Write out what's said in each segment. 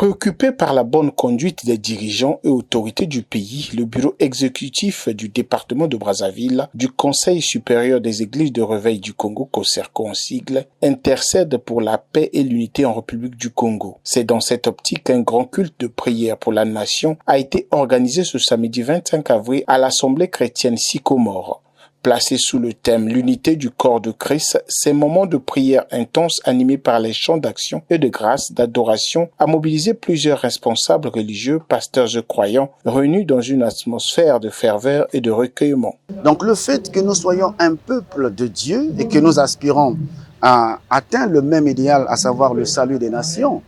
Préoccupé par la bonne conduite des dirigeants et autorités du pays, le bureau exécutif du département de Brazzaville, du Conseil supérieur des églises de réveil du Congo, COSERCO en sigle, intercède pour la paix et l'unité en République du Congo. C'est dans cette optique qu'un grand culte de prière pour la nation a été organisé ce samedi 25 avril à l'Assemblée chrétienne Sycomore. Placé sous le thème « L'unité du corps de Christ », ces moments de prière intense animés par les chants d'action et de grâce, d'adoration, a mobilisé plusieurs responsables religieux, pasteurs et croyants, réunis dans une atmosphère de ferveur et de recueillement. Donc le fait que nous soyons un peuple de Dieu et que nous aspirons à atteindre le même idéal, à savoir le salut des nations,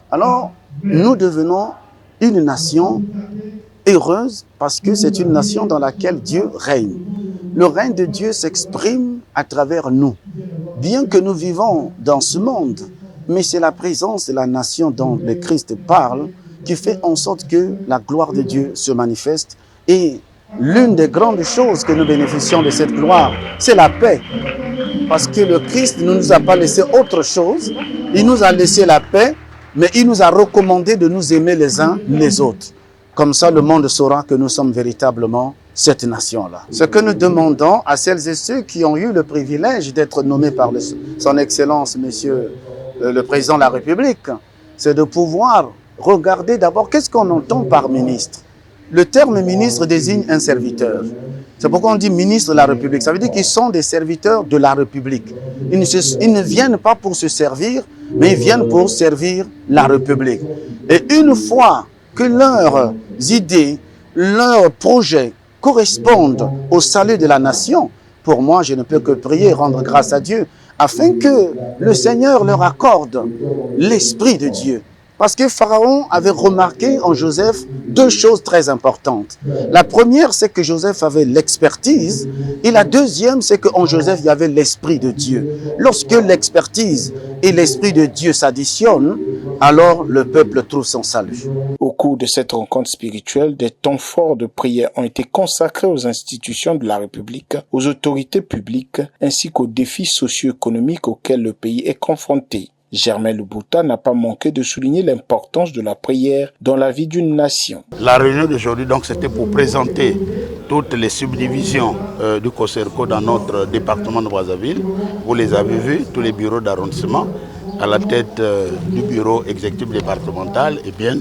alors nous devenons une nation heureuse parce que c'est une nation dans laquelle Dieu règne. Le règne de Dieu s'exprime à travers nous. Bien que nous vivons dans ce monde, mais c'est la présence de la nation dont le Christ parle qui fait en sorte que la gloire de Dieu se manifeste. Et l'une des grandes choses que nous bénéficions de cette gloire, c'est la paix. Parce que le Christ ne nous a pas laissé autre chose, il nous a laissé la paix, mais il nous a recommandé de nous aimer les uns les autres. Comme ça, le monde saura que nous sommes véritablement cette nation-là. Ce que nous demandons à celles et ceux qui ont eu le privilège d'être nommés par son Excellence, Monsieur le Président de la République, c'est de pouvoir regarder d'abord qu'est-ce qu'on entend par ministre. Le terme ministre désigne un serviteur. C'est pourquoi on dit ministre de la République. Ça veut dire qu'ils sont des serviteurs de la République. Ils ne viennent pas pour se servir, mais ils viennent pour servir la République. Et une fois que leurs idées, leurs projets correspondent au salut de la nation, pour moi, je ne peux que prier et rendre grâce à Dieu, afin que le Seigneur leur accorde l'Esprit de Dieu. Parce que Pharaon avait remarqué en Joseph deux choses très importantes. La première, c'est que Joseph avait l'expertise, et la deuxième, c'est qu'en Joseph, il y avait l'Esprit de Dieu. Lorsque l'expertise et l'Esprit de Dieu s'additionnent, alors le peuple trouve son salut. Au cours de cette rencontre spirituelle, des temps forts de prière ont été consacrés aux institutions de la République, aux autorités publiques, ainsi qu'aux défis socio-économiques auxquels le pays est confronté. Germain Lubuta n'a pas manqué de souligner l'importance de la prière dans la vie d'une nation. La réunion d'aujourd'hui, donc, c'était pour présenter toutes les subdivisions du COSERCO dans notre département de Brazzaville. Vous les avez vus, tous les bureaux d'arrondissement, à la tête du bureau exécutif départemental et bien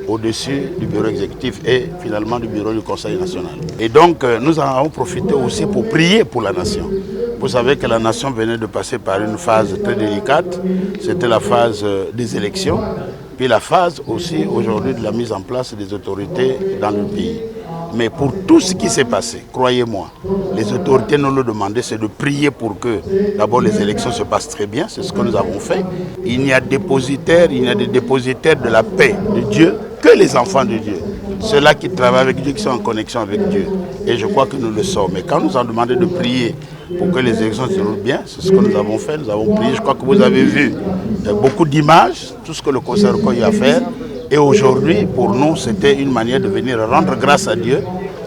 au-dessus du bureau exécutif et finalement du bureau du Conseil national. Et donc, nous en avons profité aussi pour prier pour la nation. Vous savez que la nation venait de passer par une phase très délicate, c'était la phase des élections, puis la phase aussi aujourd'hui de la mise en place des autorités dans le pays. Mais pour tout ce qui s'est passé, croyez-moi, les autorités nous le demandaient, c'est de prier pour que d'abord les élections se passent très bien, c'est ce que nous avons fait. Il n'y a des dépositaires de la paix de Dieu que les enfants de Dieu. Ceux-là qui travaillent avec Dieu, qui sont en connexion avec Dieu. Et je crois que nous le sommes. Mais quand nous avons demandé de prier pour que les élections se déroulent bien, c'est ce que nous avons fait. Nous avons prié. Je crois que vous avez vu beaucoup d'images, tout ce que le COSERCO a à faire. Et aujourd'hui, pour nous, c'était une manière de venir rendre grâce à Dieu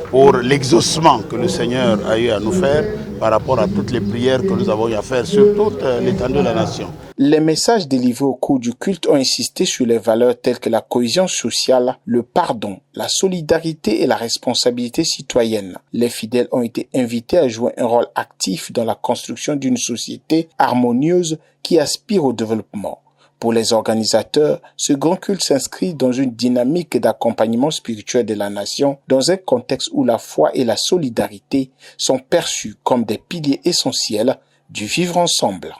pour l'exaucement que le Seigneur a eu à nous faire par rapport à toutes les prières que nous avons eu à faire sur toute l'étendue de la nation. Les messages délivrés au cours du culte ont insisté sur les valeurs telles que la cohésion sociale, le pardon, la solidarité et la responsabilité citoyenne. Les fidèles ont été invités à jouer un rôle actif dans la construction d'une société harmonieuse qui aspire au développement. Pour les organisateurs, ce grand culte s'inscrit dans une dynamique d'accompagnement spirituel de la nation dans un contexte où la foi et la solidarité sont perçues comme des piliers essentiels du vivre ensemble.